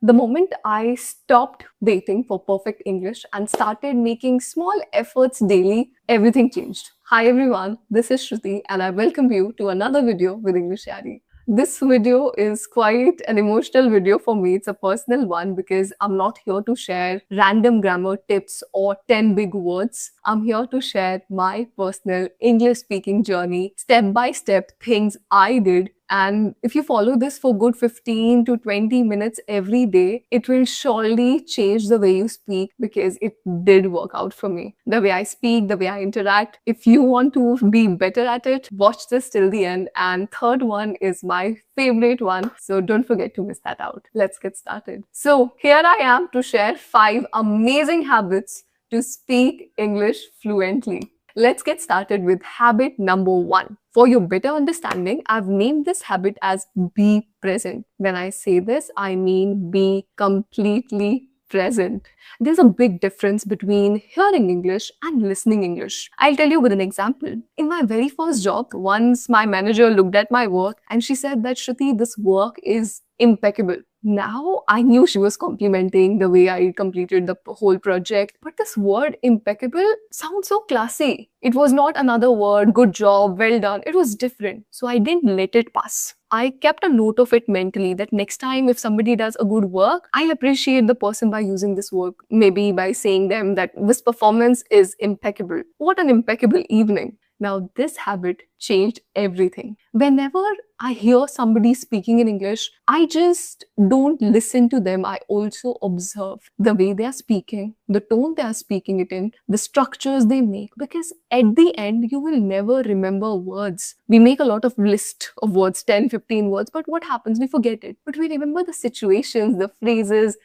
The moment I stopped waiting for perfect English and started making small efforts daily, everything changed. Hi everyone, this is Shruti and I welcome you to another video with English Yari. This video is quite an emotional video for me. It's a personal one because I'm not here to share random grammar tips or 10 big words. I'm here to share my personal English speaking journey, step by step things I did. And if you follow this for good 15 to 20 minutes every day, it will surely change the way you speak because it did work out for me. The way I speak, the way I interact. If you want to be better at it, watch this till the end. And third one is my favorite one. So don't forget to miss that out. Let's get started. So here I am to share 5 amazing habits to speak English fluently. Let's get started with habit number 1. For your better understanding, I've named this habit as be present. When I say this, I mean be completely present. There's a big difference between hearing English and listening English. I'll tell you with an example. In my very first job, once my manager looked at my work and she said that, Shruti, this work is impeccable. Now I knew she was complimenting the way I completed the whole project, but this word impeccable sounds so classy. It was not another word, good job, well done. It was different. So I didn't let it pass. I kept a note of it mentally that next time if somebody does a good work, I appreciate the person by using this word. Maybe by saying them that this performance is impeccable. What an impeccable evening. Now this habit changed everything. Whenever I hear somebody speaking in English, I just don't listen to them. I also observe the way they are speaking, the tone they are speaking it in, the structures they make. Because at the end, you will never remember words. We make a lot of list of words, 10, 15 words, but what happens? We forget it. But we remember the situations, the phrases,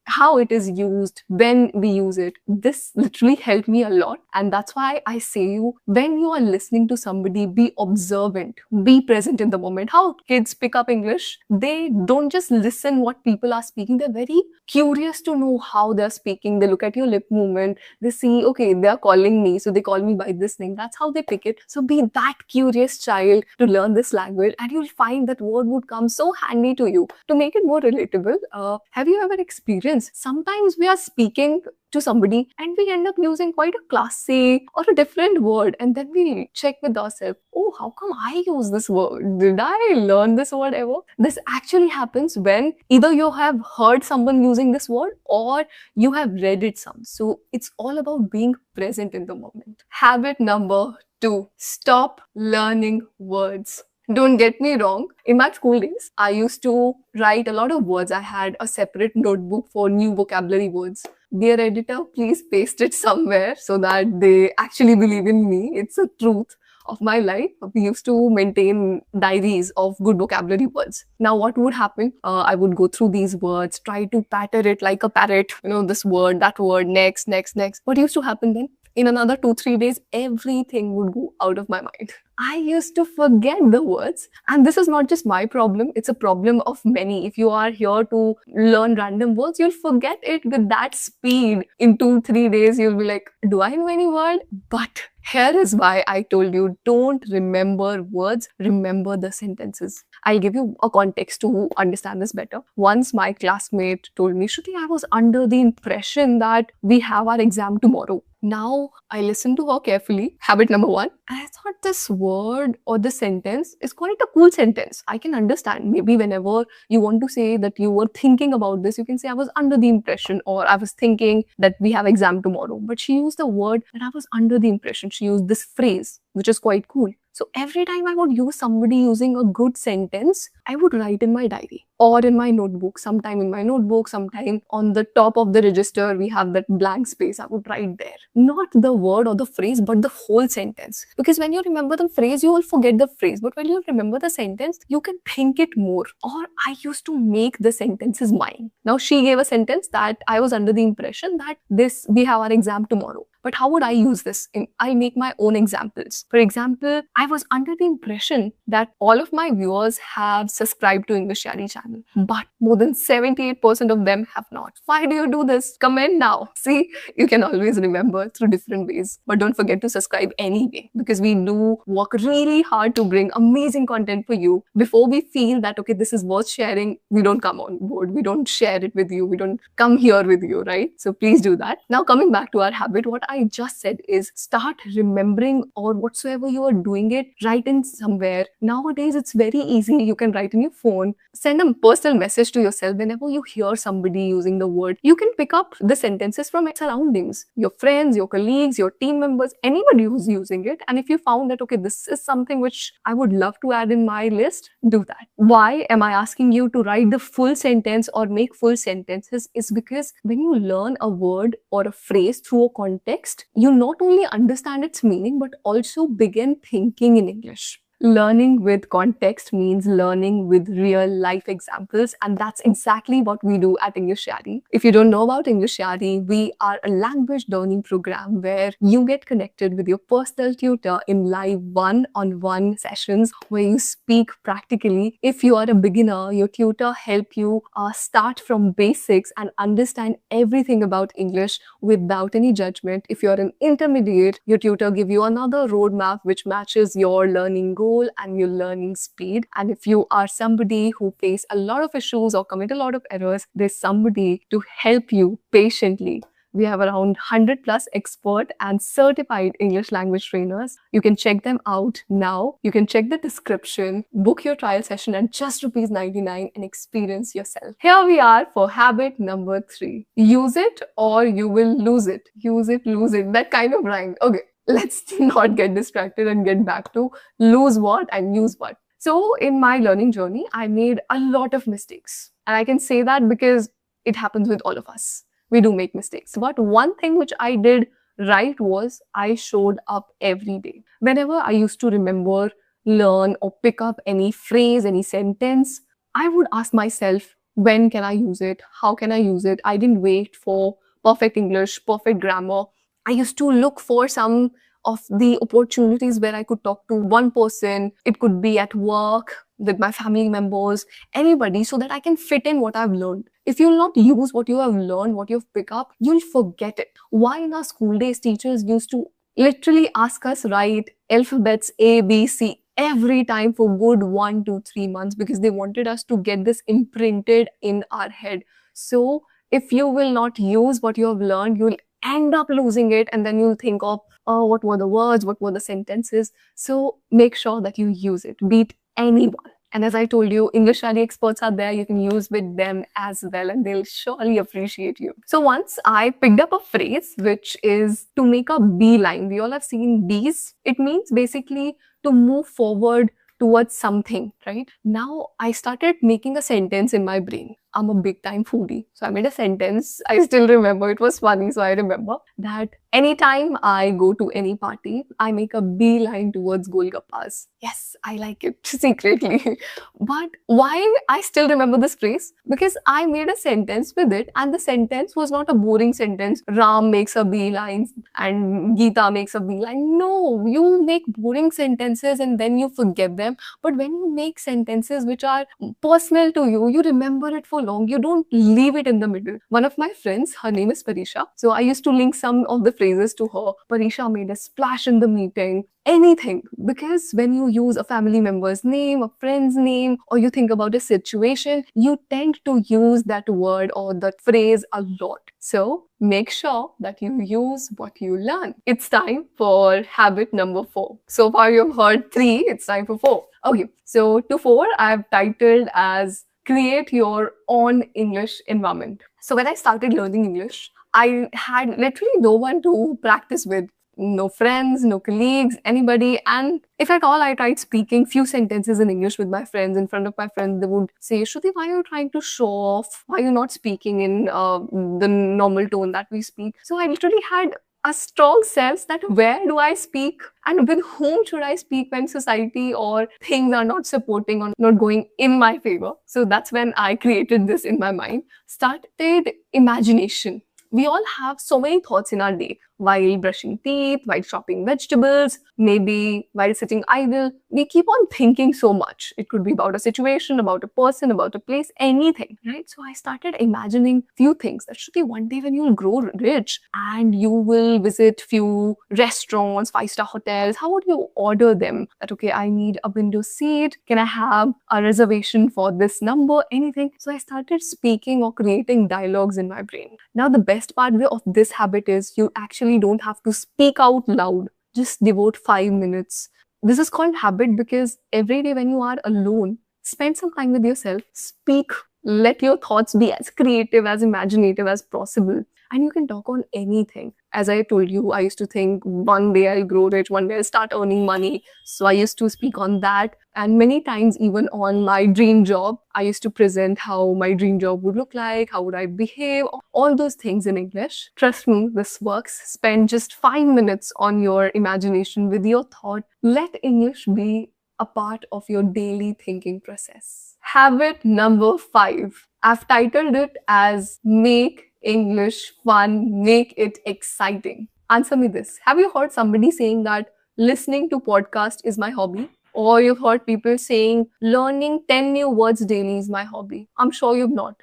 how it is used, when we use it. This literally helped me a lot. And that's why I say you, when you are listening to somebody, be observant, be present in the moment. How kids pick up English, they don't just listen what people are speaking, they're very curious to know how they're speaking. They look at your lip movement, they see, okay, they're calling me, so they call me by this name. That's how they pick it. So be that curious child to learn this language and you'll find that word would come so handy to you. To make it more relatable, have you ever experienced, sometimes we are speaking to somebody and we end up using quite a classy or a different word, and then we check with ourselves, oh, how come I use this word? Did I learn this word ever? This actually happens when either you have heard someone using this word or you have read it some. So it's all about being present in the moment. Habit number 2, stop learning words. Don't get me wrong, in my school days, I used to write a lot of words. I had a separate notebook for new vocabulary words. Dear editor, please paste it somewhere so that they actually believe in me. It's a truth of my life. We used to maintain diaries of good vocabulary words. Now what would happen? I would go through these words, try to patter it like a parrot, this word, that word, next. What used to happen then? In another 2-3 days, everything would go out of my mind. I used to forget the words. And this is not just my problem, it's a problem of many. If you are here to learn random words, you'll forget it with that speed. In 2-3 days, you'll be like, do I know any word? But here is why I told you, don't remember words, remember the sentences. I'll give you a context to understand this better. Once my classmate told me, Shruti, I was under the impression that we have our exam tomorrow. Now I listened to her carefully, habit number 1, and I thought this word or the sentence is quite a cool sentence. I can understand. Maybe whenever you want to say that you were thinking about this, you can say I was under the impression, or I was thinking that we have exam tomorrow. But she used the word that I was under the impression. She used this phrase, which is quite cool. So every time I would use somebody using a good sentence, I would write in my diary or in my notebook. Sometime in my notebook, sometime on the top of the register, we have that blank space. I would write there. Not the word or the phrase, but the whole sentence. Because when you remember the phrase, you will forget the phrase. But when you remember the sentence, you can think it more. Or I used to make the sentences mine. Now she gave a sentence that I was under the impression that we have our exam tomorrow. But how would I use this? I'll make my own examples. For example, I was under the impression that all of my viewers have subscribed to English Shari channel, but more than 78% of them have not. Why do you do this? Comment now. See, you can always remember through different ways, but don't forget to subscribe anyway, because we do work really hard to bring amazing content for you. Before we feel that, okay, this is worth sharing, we don't come on board. We don't share it with you. We don't come here with you, right? So please do that. Now, coming back to our habit, what I just said is start remembering, or whatsoever you are doing it, write in somewhere. Nowadays, it's very easy. You can write in your phone, send a personal message to yourself whenever you hear somebody using the word. You can pick up the sentences from its surroundings, your friends, your colleagues, your team members, anybody who's using it. And if you found that, okay, this is something which I would love to add in my list, do that. Why am I asking you to write the full sentence or make full sentences? Is because when you learn a word or a phrase through a context, you not only understand its meaning, but also begin thinking in English. Learning with context means learning with real life examples, and that's exactly what we do at English Shari. If you don't know about English Shari, we are a language learning program where you get connected with your personal tutor in live one-on-one sessions where you speak practically. If you are a beginner, your tutor help you start from basics and understand everything about English without any judgment. If you're an intermediate, your tutor give you another roadmap which matches your learning goal and your learning speed. And if you are somebody who face a lot of issues or commit a lot of errors, there's somebody to help you patiently. We have around 100 plus expert and certified English language trainers. You can check them out now. You can check the description, book your trial session at just ₹99 and experience yourself. Here we are for habit number 3. Use it or you will lose it. Use it, lose it. That kind of rhyme. Okay. Let's not get distracted and get back to lose what and use what. So in my learning journey, I made a lot of mistakes. And I can say that because it happens with all of us. We do make mistakes. But one thing which I did right was I showed up every day. Whenever I used to remember, learn, or pick up any phrase, any sentence, I would ask myself, when can I use it? How can I use it? I didn't wait for perfect English, perfect grammar. I used to look for some of the opportunities where I could talk to one person. It could be at work, with my family members, anybody, so that I can fit in what I've learned. If you'll not use what you have learned, what you've picked up, you'll forget it. Why in our school days, teachers used to literally ask us write alphabets A, B, C every time for good 1, 2, 3 months, because they wanted us to get this imprinted in our head. So if you will not use what you have learned, you'll end up losing it, and then you'll think of, oh, what were the words, what were the sentences. So make sure that you use it, beat anyone. And as I told you, English Shari experts are there. You can use with them as well, and they'll surely appreciate you. So once I picked up a phrase, which is to make a beeline. We all have seen bees. It means basically to move forward towards something, right? Now I started making a sentence in my brain. I'm a big time foodie. So I made a sentence. I still remember, it was funny. So I remember that anytime I go to any party, I make a beeline towards Golgappas. Yes, I like it secretly. But why I still remember this phrase? Because I made a sentence with it, and the sentence was not a boring sentence. Ram makes a beeline and Geeta makes a beeline. No, you make boring sentences and then you forget them. But when you make sentences which are personal to you, you remember it for long. You don't leave it in the middle. One of my friends, her name is Parisha. So I used to link some of the phrases to her. Parisha made a splash in the meeting. Anything. Because when you use a family member's name, a friend's name, or you think about a situation, you tend to use that word or that phrase a lot. So make sure that you use what you learn. It's time for habit number 4. So far you've heard 3, it's time for 4. Okay, so to 4, I've titled as create your own English environment. So when I started learning English, I had literally no one to practice with. No friends, no colleagues, anybody. And if at all I tried speaking few sentences in English with my friends, in front of my friends, they would say, Shruti, why are you trying to show off? Why are you not speaking in the normal tone that we speak? So I literally had a strong sense that where do I speak and with whom should I speak when society or things are not supporting or not going in my favor. So that's when I created this in my mind. Started imagination. We all have so many thoughts in our day. while brushing teeth, while chopping vegetables, maybe while sitting idle. We keep on thinking so much. It could be about a situation, about a person, about a place, anything, right? So I started imagining few things that should be one day when you'll grow rich and you will visit few restaurants, five-star hotels. How would you order them? That, okay, I need a window seat. Can I have a reservation for this number? Anything. So I started speaking or creating dialogues in my brain. Now, the best part of this habit is you actually don't have to speak out loud. Just devote 5 minutes. This is called habit because every day when you are alone, spend some time with yourself, speak, let your thoughts be as creative, as imaginative as possible. And you can talk on anything. As I told you, I used to think one day I'll grow rich, one day I'll start earning money. So I used to speak on that. And many times, even on my dream job, I used to present how my dream job would look like, how would I behave, all those things in English. Trust me, this works. Spend just 5 minutes on your imagination with your thought. Let English be a part of your daily thinking process. Habit number 5. I've titled it as Make English Fun, Make It Exciting. Answer me this. Have you heard somebody saying that listening to podcast is my hobby? Or you've heard people saying learning 10 new words daily is my hobby? I'm sure you've not,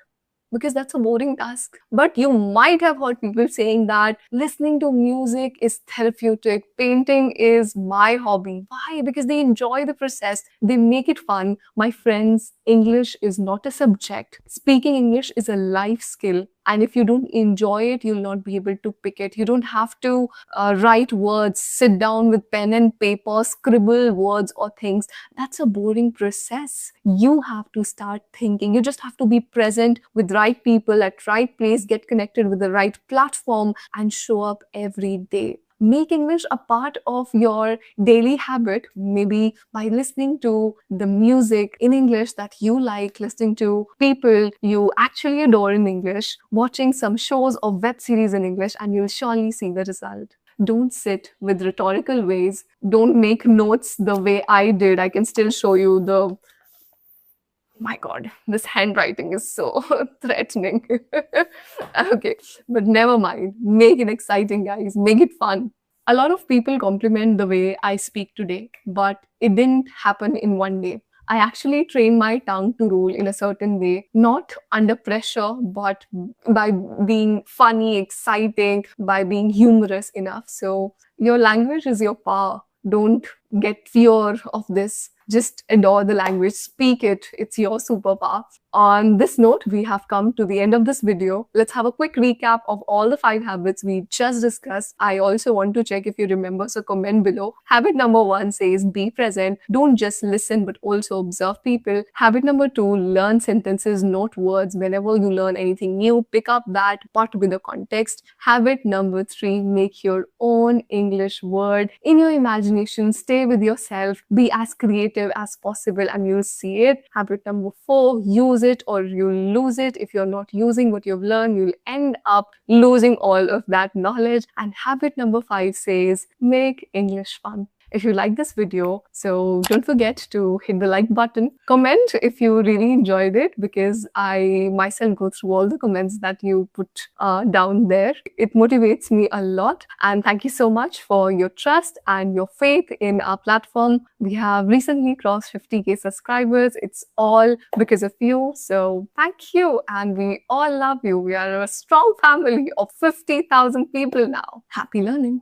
because that's a boring task. But you might have heard people saying that listening to music is therapeutic, painting is my hobby. Why? Because they enjoy the process, they make it fun. My friends, English is not a subject. Speaking English is a life skill. And if you don't enjoy it, you'll not be able to pick it. You don't have to write words, sit down with pen and paper, scribble words or things. That's a boring process. You have to start thinking. You just have to be present with right people at right place, get connected with the right platform, and show up every day. Make English a part of your daily habit, maybe by listening to the music in English that you like, listening to people you actually adore in English, watching some shows or web series in English, and you'll surely see the result. Don't sit with rhetorical ways. Don't make notes the way I did. I can still show you the my God, this handwriting is so threatening. Okay, but never mind. Make it exciting, guys. Make it fun. A lot of people compliment the way I speak today, but it didn't happen in one day. I actually trained my tongue to roll in a certain way, not under pressure, but by being funny, exciting, by being humorous enough. So, your language is your power. Don't get fear of this. Just adore the language, speak it. It's your superpower. On this note, we have come to the end of this video. Let's have a quick recap of all the 5 habits we just discussed. I also want to check if you remember, so comment below. Habit number 1 says be present. Don't just listen, but also observe people. Habit number 2, learn sentences, not words. Whenever you learn anything new, pick up that, but with the context. Habit number 3, make your own English word in your imagination. Stay with yourself. Be as creative as possible and you'll see it. Habit number 4, use it or you'll lose it. If you're not using what you've learned, you'll end up losing all of that knowledge. And habit number 5 says, make English fun. If you like this video, so don't forget to hit the like button. Comment if you really enjoyed it, because I myself go through all the comments that you put down there. It motivates me a lot. And thank you so much for your trust and your faith in our platform. We have recently crossed 50K subscribers. It's all because of you. So thank you. And we all love you. We are a strong family of 50,000 people now. Happy learning.